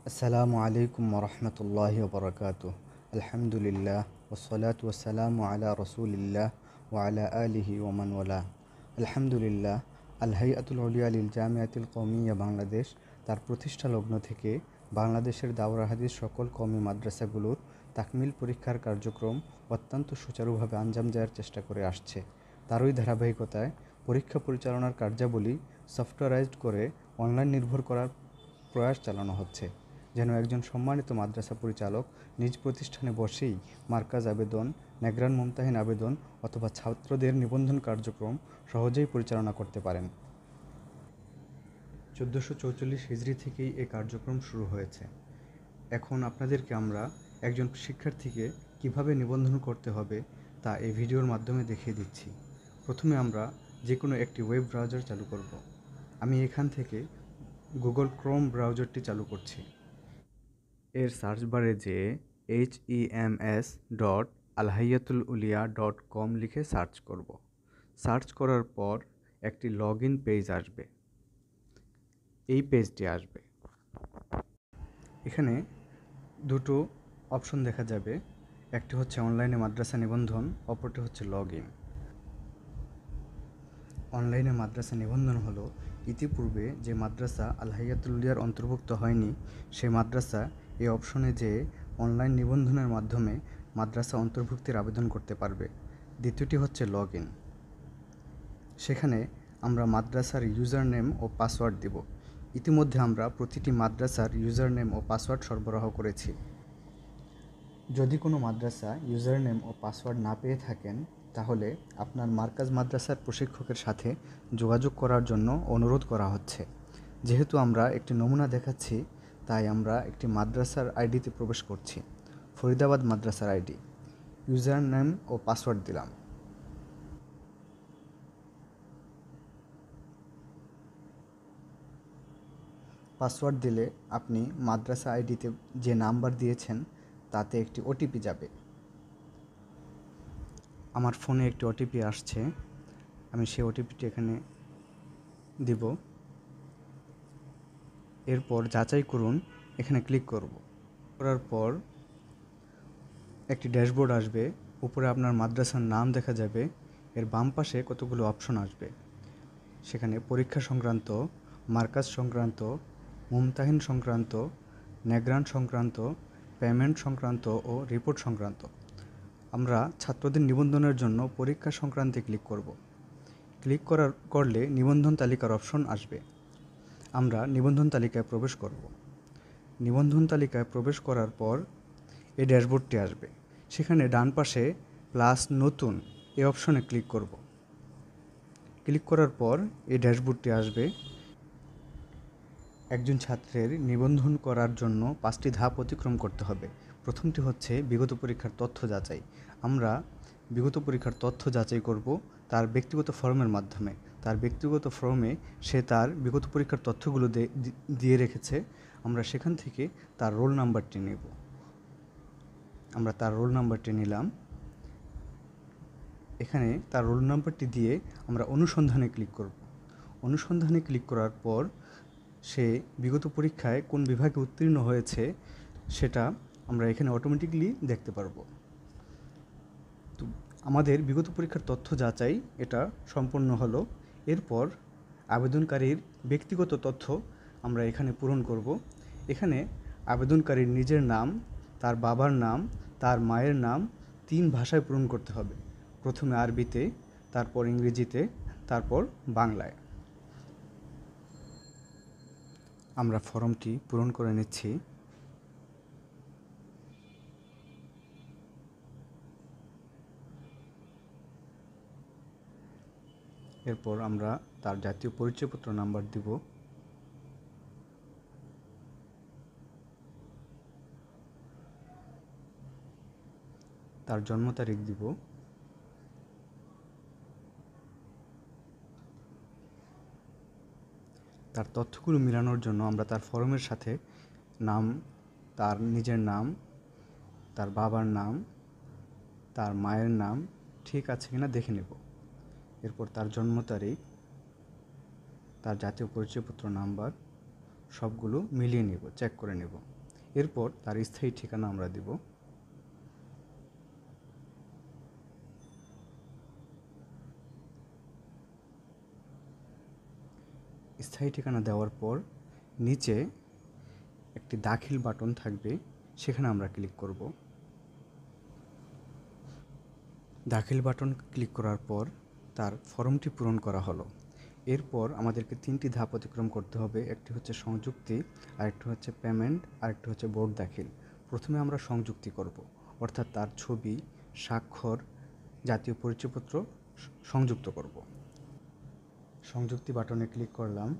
আসসালামু আলাইকুম ওরহমতুল্লাহি ওবরাকাতুহ। আলহামদুলিল্লাহ ওসলাতু ওয়াসসালামু আলা রসুলিল্লাহ ওয়া আলা আলিহি ওমান ওয়ালা। আলহামদুলিল্লাহ, আল হাইয়াতুল উলিয়া লিল জামিয়াতুল কওমিয়া বাংলাদেশ তার প্রতিষ্ঠা লগ্ন থেকে বাংলাদেশের দাওরা হাদিস সকল কওমি মাদ্রাসাগুলোর তাকমিল পরীক্ষার কার্যক্রম অত্যন্ত সুচারুভাবে আঞ্জাম দেওয়ার চেষ্টা করে আসছে। তারই ধারাবাহিকতায় পরীক্ষা পরিচালনার কার্যাবলী সফটওয়্যারাইজড করে অনলাইন নির্ভর করার প্রয়াস চালানো হচ্ছে, যেন একজন সম্মানিত মাদ্রাসা পরিচালক নিজ প্রতিষ্ঠানে বসেই মার্কাজ আবেদন, নেগরান মুমতাহিন আবেদন অথবা ছাত্রদের নিবন্ধন কার্যক্রম সহজেই পরিচালনা করতে পারেন। 1444 হিজরি থেকেই এই কার্যক্রম শুরু হয়েছে। এখন আপনাদেরকে আমরা একজন শিক্ষার্থীকে কিভাবে নিবন্ধন করতে হবে তা এই ভিডিওর মাধ্যমে দেখিয়ে দিচ্ছি। প্রথমে আমরা যে কোনো একটি ওয়েব ব্রাউজার চালু করব। আমি এখান থেকে গুগল ক্রোম ব্রাউজারটি চালু করছি। এর সার্চ বারে যেয়ে hems.alhayatul-ulia.com লিখে সার্চ করব। সার্চ করার পর একটি লগ ইন পেজ আসবে, এই পেজটি আসবে। এখানে দুটো অপশন দেখা যাবে, একটি হচ্ছে অনলাইনে মাদ্রাসা নিবন্ধন, অপরটি হচ্ছে লগ ইন। অনলাইনে মাদ্রাসা নিবন্ধন হলো ইতিপূর্বে যে মাদ্রাসা আল হাইয়াতুল উলিয়ার অন্তর্ভুক্ত হয়নি সে মাদ্রাসা এই অপশনে যেয়ে অনলাইন নিবন্ধনের মাধ্যমে মাদ্রাসা অন্তর্ভুক্তির আবেদন করতে পারবে। দ্বিতীয়টি হচ্ছে লগ ইন। সেখানে আমরা মাদ্রাসার ইউজার নেম ও পাসওয়ার্ড দিব। ইতিমধ্যে আমরা প্রতিটি মাদ্রাসার ইউজার নেম ও পাসওয়ার্ড সরবরাহ করেছি। যদি কোনো মাদ্রাসা ইউজার নেম ও পাসওয়ার্ড না পেয়ে থাকেন, তাহলে আপনার মার্কাজ মাদ্রাসার প্রশিক্ষকের সাথে যোগাযোগ করার জন্য অনুরোধ করা হচ্ছে। যেহেতু আমরা একটি নমুনা দেখাচ্ছি, তাই আমরা একটি মাদ্রাসার আইডিতে প্রবেশ করছি। ফরিদাবাদ মাদ্রাসার আইডি, ইউজার নেম ও পাসওয়ার্ড দিলাম। পাসওয়ার্ড দিলে আপনি মাদ্রাসা আইডিতে যে নাম্বার দিয়েছেন তাতে একটি ওটিপি যাবে। আমার ফোনে একটি ওটিপি আসছে, আমি সেই ওটিপিটি এখানে দিব। এরপর যাচাই করুন, এখানে ক্লিক করব। করার পর একটি ড্যাশবোর্ড আসবে, উপরে আপনার মাদ্রাসার নাম দেখা যাবে, এর বাম পাশে কতগুলো অপশন আসবে। সেখানে পরীক্ষা সংক্রান্ত, মার্কাজ সংক্রান্ত, মুমতাহিন সংক্রান্ত, নেগরান সংক্রান্ত, পেমেন্ট সংক্রান্ত ও রিপোর্ট সংক্রান্ত। আমরা ছাত্রদের নিবন্ধনের জন্য পরীক্ষা সংক্রান্তে ক্লিক করব। ক্লিক করলে নিবন্ধন তালিকার অপশন আসবে। আমরা নিবন্ধন তালিকায় প্রবেশ করব। নিবন্ধন তালিকায় প্রবেশ করার পর এই ড্যাশবোর্ডটি আসবে। সেখানে ডান পাশে প্লাস নতুন এই অপশনে ক্লিক করব। ক্লিক করার পর এই ড্যাশবোর্ডটি আসবে। একজন ছাত্রের নিবন্ধন করার জন্য 5টি ধাপ অতিক্রম করতে হবে। প্রথমটি হচ্ছে বিগত পরীক্ষার তথ্য যাচাই। আমরা বিগত পরীক্ষার তথ্য যাচাই করব তার ব্যক্তিগত ফর্মের মাধ্যমে। তার ব্যক্তিগত ফর্মে সে তার বিগত পরীক্ষার তথ্যগুলো দিয়ে রেখেছে। আমরা সেখান থেকে তার রোল নাম্বারটি নেব। আমরা তার রোল নাম্বারটি নিলাম। এখানে তার রোল নাম্বারটি দিয়ে আমরা অনুসন্ধানে ক্লিক করব। অনুসন্ধানে ক্লিক করার পর সে বিগত পরীক্ষায় কোন বিভাগে উত্তীর্ণ হয়েছে সেটা আমরা এখানে অটোমেটিকলি দেখতে পারবো। তো আমাদের বিগত পরীক্ষার তথ্য যাচাই এটা সম্পন্ন হলো। এরপর আবেদনকারীর ব্যক্তিগত তথ্য আমরা এখানে পূরণ করব। এখানে আবেদনকারীর নিজের নাম, তার বাবার নাম, তার মায়ের নাম 3 ভাষায় পূরণ করতে হবে। প্রথমে আরবিতে, তারপর ইংরেজিতে, তারপর বাংলায়। আমরা ফর্মটি পূরণ করে নিচ্ছি। এরপর আমরা তার জাতীয় পরিচয়পত্র নাম্বার দিব। তার জন্ম তারিখ দিব। তার তথ্যগুলো মিলানোর জন্য আমরা তার ফর্মের সাথে নাম, তার নিজের নাম, তার বাবার নাম, তার মায়ের নাম ঠিক আছে কিনা দেখে নেব। এরপর তার জন্ম তারিখ, তার জাতীয় পরিচয়পত্র নাম্বার সবগুলো মিলিয়ে নেব, চেক করে নেব। এরপর তার স্থায়ী ঠিকানা আমরা দিব। স্থায়ী ঠিকানা দেওয়ার পর নিচে একটি দাখিল বাটন থাকবে, সেখানে আমরা ক্লিক করব। দাখিল বাটন ক্লিক করার পর তার ফর্মটি পূরণ করা হলো। এরপর আমাদেরকে 3টি ধাপ অতিক্রম করতে হবে। একটি হচ্ছে সংযুক্তি, আরেকটি হচ্ছে পেমেন্ট, আরেকটি হচ্ছে বোর্ড দাখিল। প্রথমে আমরা সংযুক্তি করব, অর্থাৎ তার ছবি, স্বাক্ষর, জাতীয় পরিচয়পত্র সংযুক্ত করব। সংযুক্তি বাটনে ক্লিক করলাম।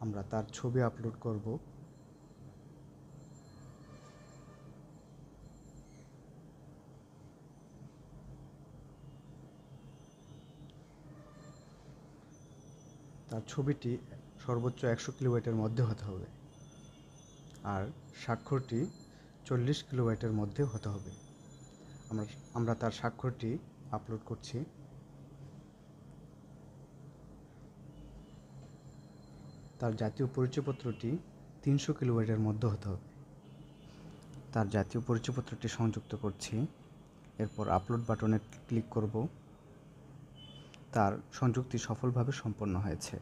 আমরা তার ছবি আপলোড করব। তার ছবিটি সর্বোচ্চ 100 কিলোবাইটের মধ্যে হতে হবে, আর স্বাক্ষরটি 40 কিলোবাইটের মধ্যে হতে হবে। আমরা তার স্বাক্ষরটি আপলোড করছি। তার জাতীয় পরিচয়পত্রটি 300 কিলোবাইটের মধ্যে হতে হবে। তার জাতীয় পরিচয়পত্রটি সংযুক্ত করছি। এরপর আপলোড বাটনে ক্লিক করব। তার সংযুক্তি সফলভাবে সম্পন্ন হয়েছে।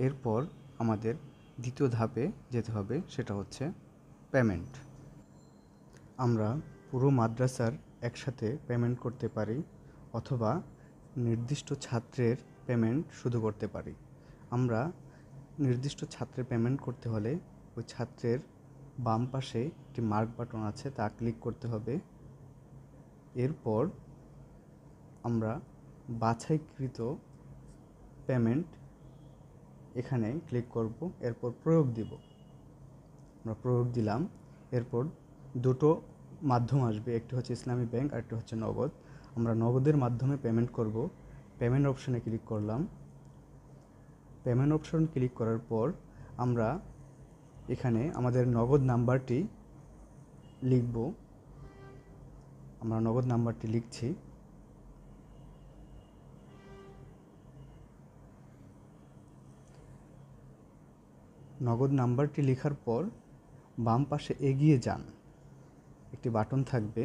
এরপর আমাদের দ্বিতীয় ধাপে যেতে হবে, সেটা হচ্ছে পেমেন্ট। আমরা পুরো মাদ্রাসার একসাথে পেমেন্ট করতে পারি, অথবা নির্দিষ্ট ছাত্রের পেমেন্ট শুধু করতে পারি। আমরা নির্দিষ্ট ছাত্রের পেমেন্ট করতে হলে ওই ছাত্রের বাম পাশে একটি মার্ক বাটন আছে, তা ক্লিক করতে হবে। এরপর আমরা বাছাইকৃত পেমেন্ট এখানে ক্লিক করব। এরপর প্রয়োগ দিব। আমরা প্রয়োগ দিলাম। এরপর দুটো মাধ্যম আসবে, একটি হচ্ছে ইসলামী ব্যাংক, আরেকটি হচ্ছে নগদ। আমরা নগদের মাধ্যমে পেমেন্ট করব। পেমেন্ট অপশনে ক্লিক করলাম। পেমেন্ট অপশন ক্লিক করার পর আমরা এখানে আমাদের নগদ নাম্বারটি লিখব। আমরা নগদ নাম্বারটি লিখছি। নগদ নাম্বারটি লেখার পর বাম পাশে এগিয়ে যান একটি বাটন থাকবে,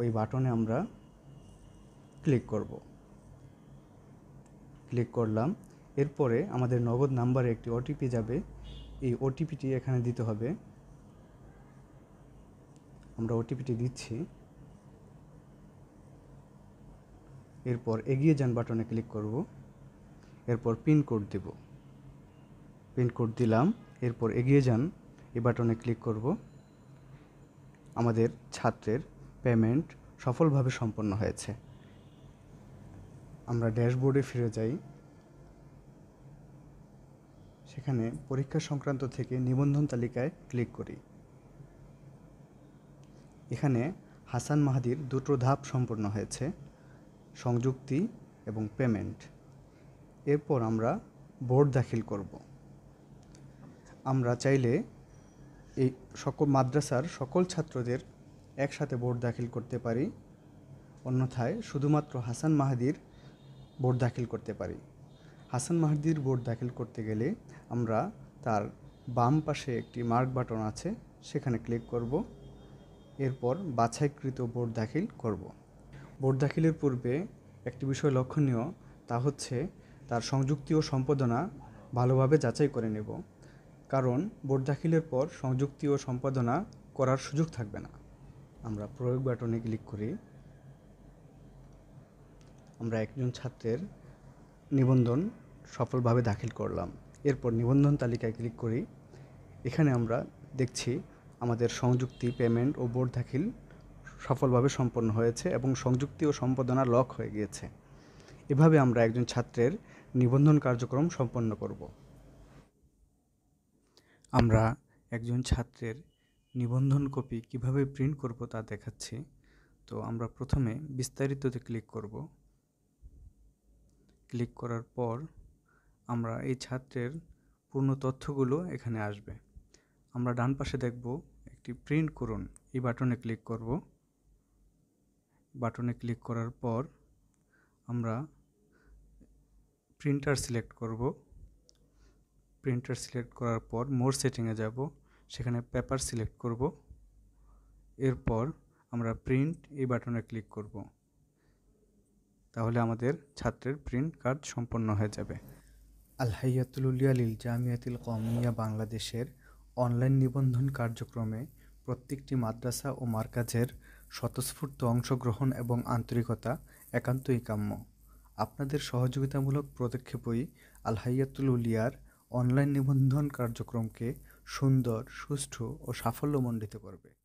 ওই বাটনে আমরা ক্লিক করব। ক্লিক করলাম। এরপরে আমাদের নগদ নাম্বারে একটি ওটিপি যাবে, এই ওটিপিটি এখানে দিতে হবে। আমরা ওটিপিটি দিচ্ছি। এরপর এগিয়ে যান বাটনে ক্লিক করব। এরপর পিন কোড দেব। পিন কোড দিলাম। এরপর এগিয়ে যান এই বাটনে ক্লিক করব। আমাদের ছাত্রের পেমেন্ট সফলভাবে সম্পন্ন হয়েছে। আমরা ড্যাশবোর্ডে ফিরে যাই। সেখানে পরীক্ষা সংক্রান্ত থেকে নিবন্ধন তালিকায় ক্লিক করি। এখানে হাসান মাহাদির দুটো ধাপ সম্পন্ন হয়েছে, সংযুক্তি এবং পেমেন্ট। এরপর আমরা বোর্ড দাখিল করব। আমরা চাইলে এই সকল মাদ্রাসার সকল ছাত্রদের একসাথে বোর্ড দাখিল করতে পারি, অন্যথায় শুধুমাত্র হাসান মাহাদির বোর্ড দাখিল করতে পারি। হাসান মাহাদির বোর্ড দাখিল করতে গেলে আমরা তার বাম পাশে একটি মার্ক বাটন আছে, সেখানে ক্লিক করব। এরপর বাছাইকৃত বোর্ড দাখিল করব। বোর্ড দাখিলের পূর্বে একটি বিষয় লক্ষণীয়, তা হচ্ছে তার সংযুক্তি ও সম্পাদনা ভালোভাবে যাচাই করে নেব, কারণ বোর্ড দাখিলের পর সংযুক্তি ও সম্পাদনা করার সুযোগ থাকবে না। আমরা প্রয়োগ বাটনে ক্লিক করি। আমরা একজন ছাত্রের নিবন্ধন সফলভাবে দাখিল করলাম। এরপর নিবন্ধন তালিকায় ক্লিক করি। এখানে আমরা দেখছি আমাদের সংযুক্তি, পেমেন্ট ও বোর্ড দাখিল সফলভাবে সম্পন্ন হয়েছে এবং সংযুক্তি ও সম্পাদনা লক হয়ে গিয়েছে। এভাবে আমরা একজন ছাত্রের নিবন্ধন কার্যক্রম সম্পন্ন করব। আমরা একজন ছাত্রের নিবন্ধন কপি কিভাবে প্রিন্ট করব তা দেখাচ্ছি। তো আমরা প্রথমে বিস্তারিততে ক্লিক করব। ক্লিক করার পর আমরা এই ছাত্রের পূর্ণ তথ্যগুলো এখানে আসবে। আমরা ডান পাশে দেখব একটি প্রিন্ট করুন, এই বাটনে ক্লিক করব। বাটনে ক্লিক করার পর আমরা প্রিন্টার সিলেক্ট করব। প্রিন্টার সিলেক্ট করার পর মোর সেটিংয়ে যাব, সেখানে পেপার সিলেক্ট করব। এরপর আমরা প্রিন্ট এই বাটনে ক্লিক করব। তাহলে আমাদের ছাত্রের প্রিন্ট কাজ সম্পন্ন হয়ে যাবে। আল হাইয়াতুল উলিয়া লিল জামিয়াতিল কওমিয়া বাংলাদেশের অনলাইন নিবন্ধন কার্যক্রমে প্রত্যেকটি মাদ্রাসা ও মারকাজের স্বতঃস্ফূর্ত অংশগ্রহণ এবং আন্তরিকতা একান্তই কাম্য। আপনাদের সহযোগিতামূলক পদক্ষেপই আল হাইয়াতুল উলিয়ার অনলাইন নিবন্ধন কার্যক্রমকে সুন্দর, সুষ্ঠু ও সাফল্যমণ্ডিত করবে।